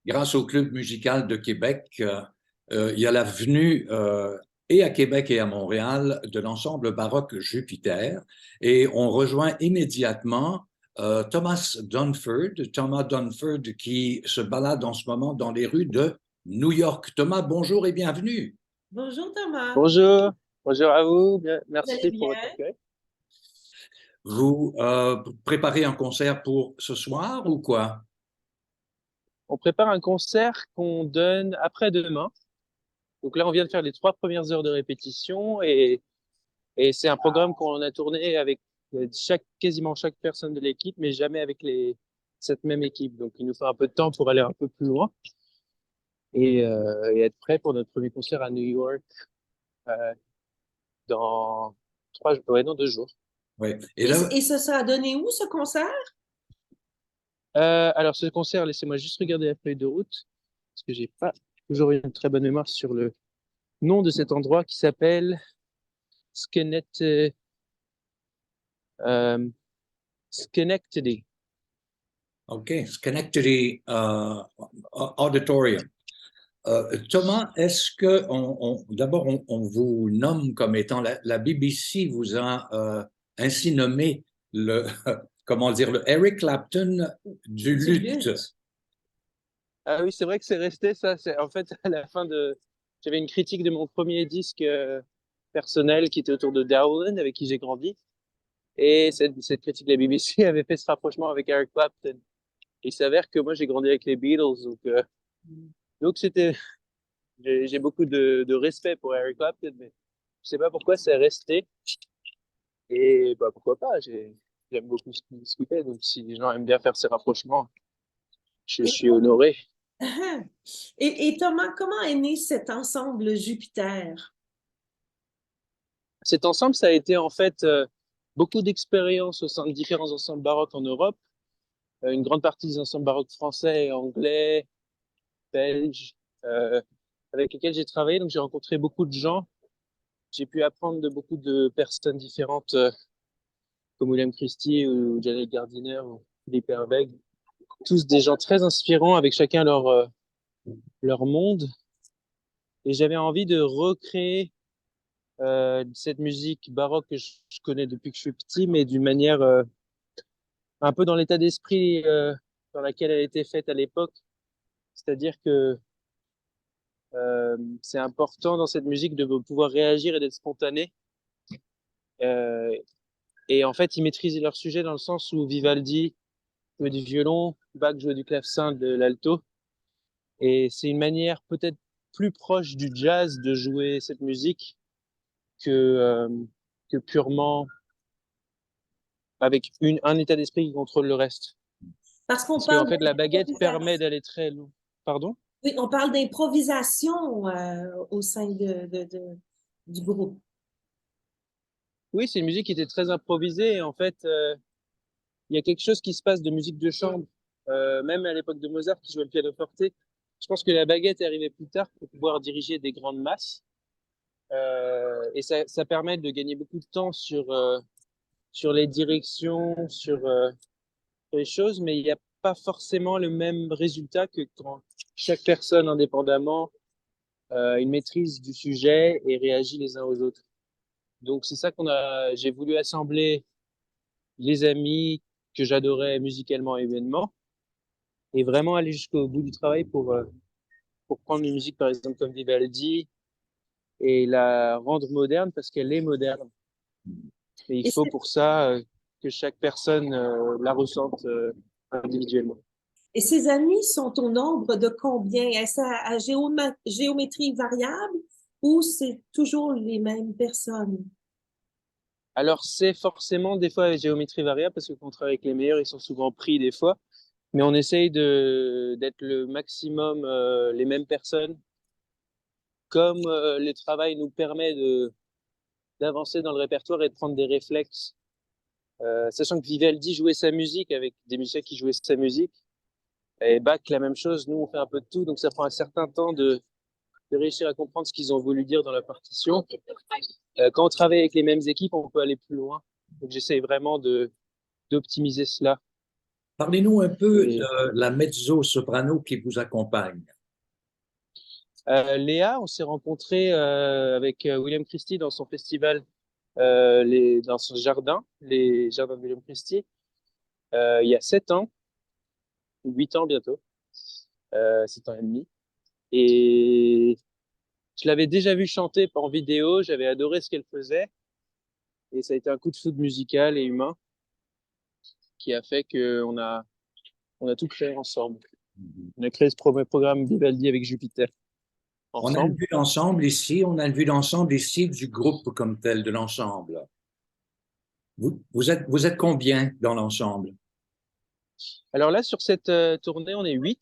grâce au Club musical de Québec, il y a la venue et à Québec et à Montréal de l'ensemble baroque Jupiter. Et on rejoint immédiatement Thomas Dunford qui se balade en ce moment dans les rues de New York. Thomas, bonjour et bienvenue. Bonjour Thomas, Bonjour, bonjour à vous, vous allez merci pour votre bien? accueil. Vous préparez un concert pour ce soir ou quoi? On prépare un concert qu'on donne après-demain. Donc là, on vient de faire les 3 premières heures de répétition et c'est un programme qu'on a tourné avec quasiment chaque personne de l'équipe, mais jamais avec cette même équipe. Donc il nous faut un peu de temps pour aller un peu plus loin et être prêt pour notre premier concert à New York euh, dans dans 2 jours. Oui. Et ça sera donné où ce concert? Alors ce concert, laissez-moi juste regarder la feuille de route parce que j'ai pas toujours une très bonne mémoire sur le nom de cet endroit qui s'appelle euh, Schenectady. OK, Schenectady Auditorium. Thomas, est-ce que d'abord on vous nomme comme étant la BBC vous a ainsi nommé le comment dire le Eric Clapton du luth. Ah oui, c'est vrai que c'est resté ça. C'est en fait à la fin j'avais une critique de mon premier disque personnel qui était autour de Dowland avec qui j'ai grandi et cette critique de la BBC avait fait ce rapprochement avec Eric Clapton. Il s'avère que moi j'ai grandi avec les Beatles donc c'était j'ai beaucoup de respect pour Eric Clapton, mais je sais pas pourquoi c'est resté. Et bah pourquoi pas, j'aime beaucoup ce qu'il fait, donc si les gens aiment bien faire ces rapprochements, je Et, suis honoré. et Thomas, comment est né cet ensemble Jupiter? Cet ensemble, ça a été en fait beaucoup d'expériences au sein de différents ensembles baroques en Europe. Une grande partie des ensembles baroques français, anglais, belges, euh, avec lesquels j'ai travaillé. Donc j'ai rencontré beaucoup de gens. J'ai pu apprendre de beaucoup de personnes différentes, comme William Christie ou Janet Gardiner ou Philippe Herwegh. Tous des gens très inspirants avec chacun leur monde. Et j'avais envie de recréer cette musique baroque que je connais depuis que je suis petit, mais d'une manière un peu dans l'état d'esprit dans laquelle elle a été faite à l'époque. C'est-à-dire que c'est important dans cette musique de pouvoir réagir et d'être spontané. Euh, et en fait, ils maîtrisaient leur sujet dans le sens où Vivaldi jouait du violon, Bach jouait du clavecin, de l'alto. Et c'est une manière peut-être plus proche du jazz de jouer cette musique que purement avec un état d'esprit qui contrôle le reste. Parce qu'on Parce qu'en parle fait, la baguette permet d'improvisation. d'aller très loin. Pardon? Oui, on parle d'improvisation au sein du groupe. Oui, c'est une musique qui était très improvisée. Et en fait, il y a quelque chose qui se passe de musique de chambre, même à l'époque de Mozart qui jouait le pianoforte. Je pense que la baguette est arrivée plus tard pour pouvoir diriger des grandes masses. Et ça permet de gagner beaucoup de temps sur les directions, sur les choses, mais il n'y a pas forcément le même résultat que quand chaque personne indépendamment a une maîtrise du sujet et réagit les uns aux autres. Donc c'est ça j'ai voulu assembler les amis que j'adorais musicalement et humainement et vraiment aller jusqu'au bout du travail pour prendre une musique par exemple comme Vivaldi et la rendre moderne parce qu'elle est moderne. Et il Et, faut pour ça que chaque personne la ressente individuellement. et ces amis sont au nombre de combien? Est-ce à géométrie variable ou c'est toujours les mêmes personnes? Alors c'est forcément des fois avec géométrie variable parce que quand on travaille avec les meilleurs, ils sont souvent pris des fois, mais on essaye d'être le maximum les mêmes personnes. Comme le travail nous permet d'avancer dans le répertoire et de prendre des réflexes, sachant que Vivaldi jouait sa musique avec des musiciens qui jouaient sa musique, et Bach la même chose, nous on fait un peu de tout, donc ça prend un certain temps de réussir à comprendre ce qu'ils ont voulu dire dans la partition. Quand on travaille avec les mêmes équipes, on peut aller plus loin. Donc j'essaye vraiment d'optimiser cela. Parlez-nous un peu Et, de la mezzo-soprano qui vous accompagne. Léa, on s'est rencontrés avec William Christie dans son festival, dans son jardin, les jardins de William Christie, il y a 7 ans, ou 8 ans bientôt, 7 ans et demi. Et je l'avais déjà vue chanter en vidéo, j'avais adoré ce qu'elle faisait, et ça a été un coup de foudre musical et humain qui a fait on a tout créé ensemble. On a créé ce premier programme Vivaldi avec Jupiter On a une ensemble. vue d'ensemble ici, on a une vue d'ensemble ici du groupe comme tel, de l'ensemble. Vous êtes combien dans l'ensemble? Alors là, sur cette tournée, on est 8.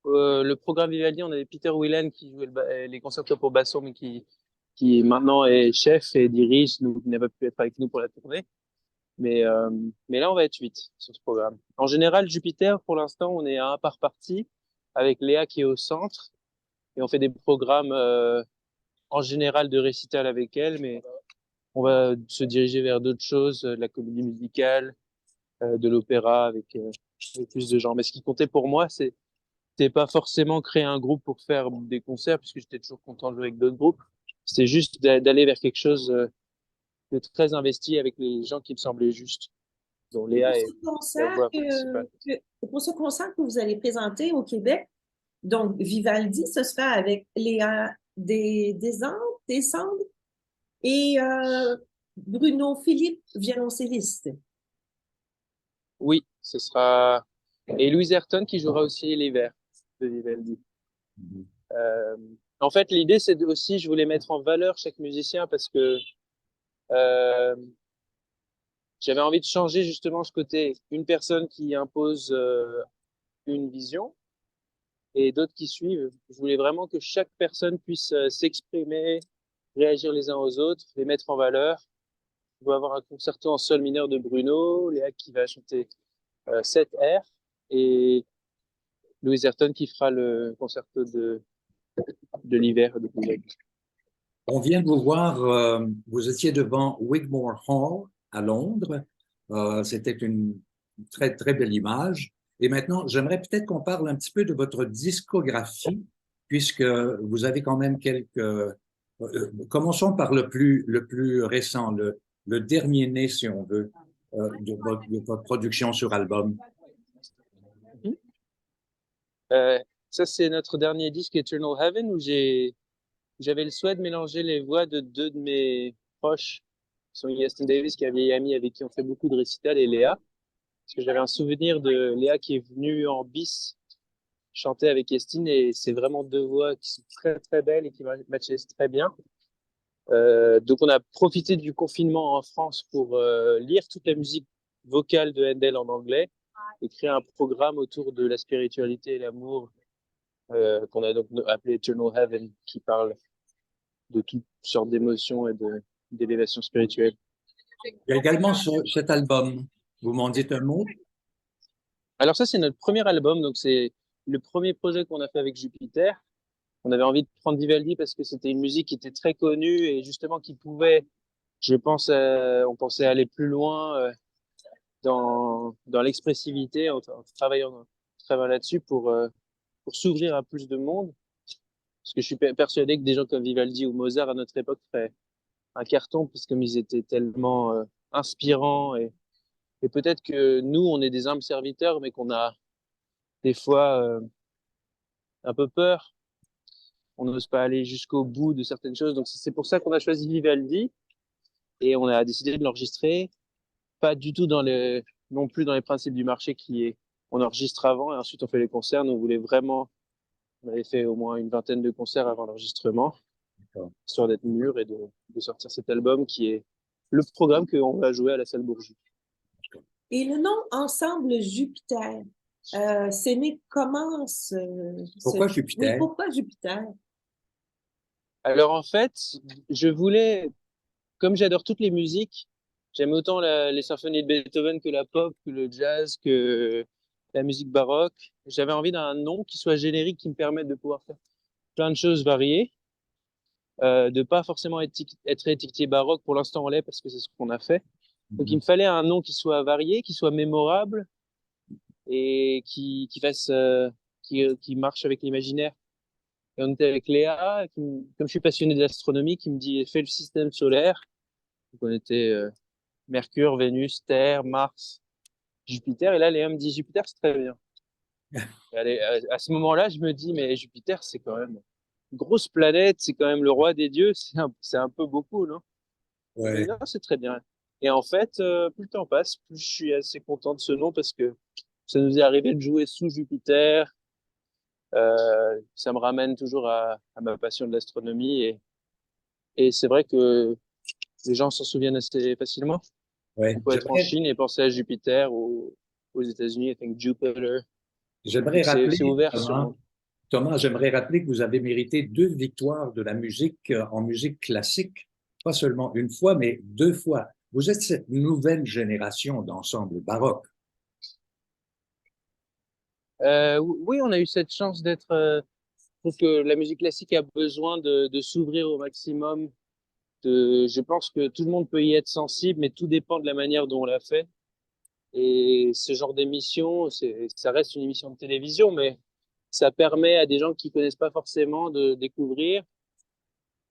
Le programme Vivaldi, on avait Peter Whelan qui jouait les concertos pour basson, mais qui maintenant est chef et dirige, nous, qui n'a pas pu être avec nous pour la tournée. Mais là, on va être 8 sur ce programme. En général, Jupiter, pour l'instant, on est à un par partie, avec Léa qui est au centre, et on fait des programmes en général de récital avec elle, mais on va se diriger vers d'autres choses, de la comédie musicale, de l'opéra avec plus de gens. Mais ce qui comptait pour moi, c'était pas forcément créer un groupe pour faire des concerts, puisque j'étais toujours content de jouer avec d'autres groupes. C'était juste d'aller vers quelque chose de très investi avec les gens qui me semblaient justes, dont Pour Léa ce est la concert voix principale. pour ce concert que vous allez présenter au Québec, donc Vivaldi, ce sera avec Léa Descendres et Bruno Philippe, violoncelliste. Oui, ce sera... Et Louise Ayrton qui jouera aussi les vers de Vivaldi. Euh, En fait, l'idée, aussi, je voulais mettre en valeur chaque musicien parce que euh, j'avais envie de changer justement ce côté, une personne qui impose une vision et d'autres qui suivent. Je voulais vraiment que chaque personne puisse s'exprimer, réagir les uns aux autres, les mettre en valeur. On va avoir un concerto en sol mineur de Bruno, Léa qui va chanter 7 airs et Louise Ayrton qui fera le concerto de l'hiver de Vivaldi. On vient de vous voir, vous étiez devant Wigmore Hall à Londres. C'était une très, très belle image. Et maintenant, j'aimerais peut-être qu'on parle un petit peu de votre discographie, puisque vous avez quand même commençons par le plus récent, le dernier né, si on veut, de votre production sur album. Ça, c'est notre dernier disque Eternal Heaven où j'avais le souhait de mélanger les voix de deux de mes proches, qui sont Yastin Davis, qui est un vieil ami avec qui on fait beaucoup de récitals, et Léa. Parce que j'avais un souvenir de Léa qui est venue en bis chanter avec Yastin, et c'est vraiment deux voix qui sont très très belles et qui matchaient très bien. Donc on a profité du confinement en France pour lire toute la musique vocale de Handel en anglais et créer un programme autour de la spiritualité et l'amour qu'on a donc appelé Eternal Heaven, qui parle de toutes sortes d'émotions et d'élévation spirituelle. Il y a également cet album. Vous m'en dites un mot? Alors ça, c'est notre premier album, donc c'est le premier projet qu'on a fait avec Jupiter. On avait envie de prendre Vivaldi parce que c'était une musique qui était très connue et justement qui pouvait, je pense, on pensait aller plus loin dans l'expressivité en travaillant là-dessus pour s'ouvrir à plus de monde. Parce que je suis persuadé que des gens comme Vivaldi ou Mozart à notre époque feraient un carton, parce que comme ils étaient tellement inspirants et peut-être que nous, on est des humbles serviteurs, mais qu'on a des fois un peu peur. On n'ose pas aller jusqu'au bout de certaines choses. Donc c'est pour ça qu'on a choisi Vivaldi et on a décidé de l'enregistrer. Pas du tout non plus dans les principes du marché qui est, on enregistre avant et ensuite on fait les concerts. Nous, on voulait vraiment, on avait fait au moins une vingtaine de concerts avant l'enregistrement, histoire d'être mûr et de sortir cet album qui est le programme qu'on va jouer à la salle Bourgie. Et le nom Ensemble Jupiter, c'est né comment Pourquoi oui, Jupiter? pourquoi Jupiter? Alors en fait, je voulais, comme j'adore toutes les musiques, j'aime autant les symphonies de Beethoven que la pop, que le jazz, que la musique baroque. J'avais envie d'un nom qui soit générique, qui me permette de pouvoir faire plein de choses variées, de pas forcément être étiqueté baroque. Pour l'instant, on l'est parce que c'est ce qu'on a fait. Donc il me fallait un nom qui soit varié, qui soit mémorable, et qui marche avec l'imaginaire. Et on était avec Léa, comme je suis passionné de l'astronomie, qui me dit fais le système solaire. Donc on était Mercure, Vénus, Terre, Mars, Jupiter. Et là, Léa me dit Jupiter, c'est très bien. Et à ce moment-là, je me dis mais Jupiter, c'est quand même une grosse planète, c'est quand même le roi des dieux, c'est un peu beaucoup, non? Ouais. Mais non, c'est très bien. Et en fait, plus le temps passe, plus je suis assez content de ce nom parce que ça nous est arrivé de jouer sous Jupiter. Ça me ramène toujours à ma passion de l'astronomie et c'est vrai que les gens s'en souviennent assez facilement. Ouais. On peut être en Chine et penser à Jupiter ou aux États-Unis, I think Jupiter. J'aimerais C'est rappeler, ouvert sur le monde. Thomas, j'aimerais rappeler que vous avez mérité 2 victoires de la musique en musique classique, pas seulement une fois, mais 2 fois. Vous êtes cette nouvelle génération d'ensemble baroque. Oui, on a eu cette chance d'être. Je trouve que la musique classique a besoin de s'ouvrir au maximum. Je pense que tout le monde peut y être sensible, mais tout dépend de la manière dont on l'a fait. Et ce genre d'émission, ça reste une émission de télévision, mais ça permet à des gens qui connaissent pas forcément de découvrir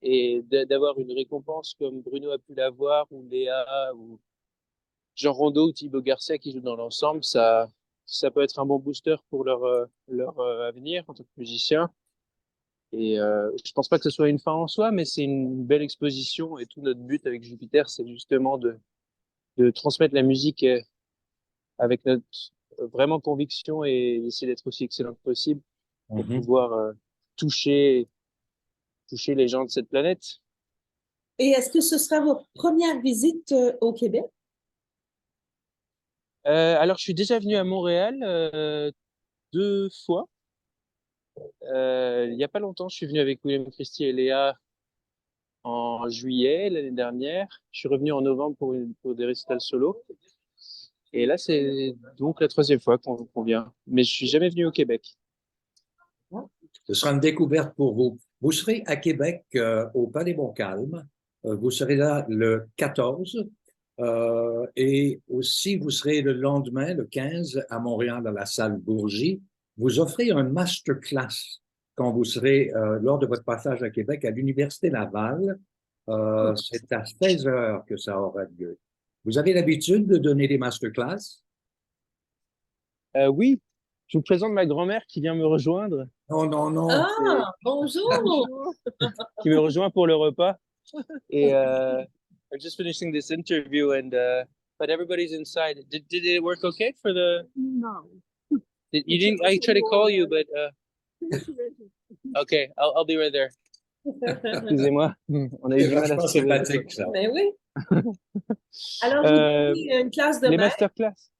et d'avoir une récompense comme Bruno a pu l'avoir, ou Léa, ou Jean Rondeau, ou Thibaut Garcia qui jouent dans l'ensemble. Ça peut être un bon booster pour leur avenir en tant que musicien. Et je pense pas que ce soit une fin en soi, mais c'est une belle exposition. Et tout notre but avec Jupiter, c'est justement de transmettre la musique avec notre vraiment conviction et essayer d'être aussi excellent que possible pour Mhm. pouvoir toucher les gens de cette planète. Et est-ce que ce sera votre première visite au Québec? Alors, je suis déjà venu à Montréal 2 fois. Il y a pas longtemps, je suis venu avec William Christie et Léa en juillet l'année dernière. Je suis revenu en novembre pour des récitals solo. Et là, c'est donc la 3e fois qu'on vient. Mais je suis jamais venu au Québec. Ce sera une découverte pour vous. Vous serez à Québec au Palais Montcalm. Vous serez là le 14. Et aussi, vous serez le lendemain, le 15, à Montréal, à la salle Bourgie. Vous offrez un masterclass quand vous serez, lors de votre passage à Québec, à l'Université Laval. C'est à 16 heures que ça aura lieu. Vous avez l'habitude de donner des masterclass? Oui, je vous présente ma grand-mère qui vient me rejoindre, Non, non, non. Ah, bonjour! qui me rejoint pour le repas. Et I'm just finishing this interview, but everybody's inside. Did it work okay for the? No. You didn't. I tried to call you, but okay, I'll be right there. Excusez-moi, on a eu C'est du mal à vachement se trouver. sympathique, ça. Mais oui. Alors, vous donnez une classe de Les maître. masterclass.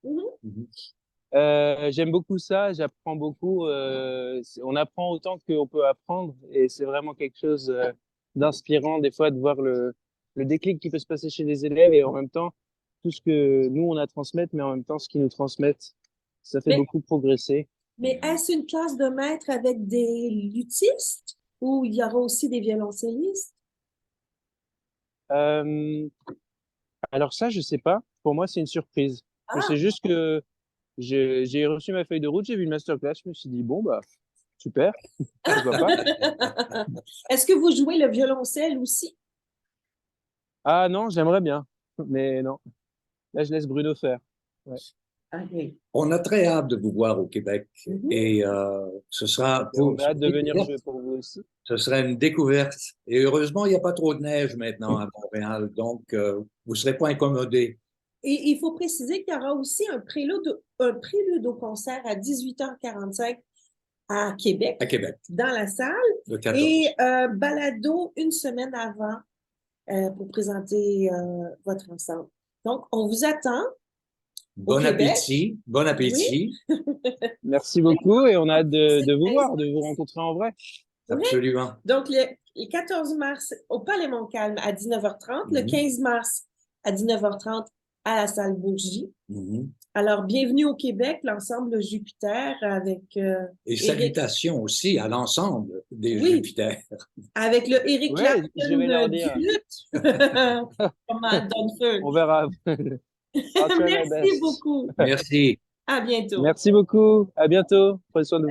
Mhm. Mhm. J'aime beaucoup ça, j'apprends beaucoup. On apprend autant qu'on peut apprendre et c'est vraiment quelque chose d'inspirant des fois de voir le déclic qui peut se passer chez les élèves et en même temps tout ce que nous on a à transmettre, mais en même temps ce qu'ils nous transmettent, ça fait Mais- beaucoup progresser. Mais est-ce une classe de maître avec des lutistes ou il y aura aussi des violoncellistes? Euh, alors ça, je sais pas. Pour moi, c'est une surprise. Je Ah, sais juste que j'ai reçu ma feuille de route, j'ai vu une masterclass, je me suis dit bon bah super, pourquoi pas. est-ce que vous jouez le violoncelle aussi? Ah non, j'aimerais bien, mais non. Là, je laisse Bruno faire. Ouais. Ah oui. On a très hâte de vous voir au Québec Mhm. et ce sera On a hâte de venir jouer pour vous aussi. ce sera une découverte. Et heureusement, il n'y a pas trop de neige maintenant à Montréal, donc vous ne serez pas incommodés. Et il faut préciser qu'il y aura aussi un prélude au concert à 18h45 à Québec, dans la salle, Le 14. et balado une semaine avant pour présenter votre ensemble. Donc, on vous attend. Bon Québec. appétit, bon appétit. Merci beaucoup et on a hâte de vous voir, de vous rencontrer en vrai. Absolument. Donc, le 14 mars au Palais Montcalm à 19h30, le 15 mars à 19h30 à la salle Bourgie. Mhm. Alors, bienvenue au Québec, l'ensemble Jupiter avec Et salutations aussi à l'ensemble des Oui. Jupiter. avec le Eric Ouais, Clapton je vais leur dire. du luth. Comme à Dunford. On verra. I'll try my Merci best. beaucoup. Merci. À bientôt. Merci beaucoup. À bientôt. Prenez soin de vous.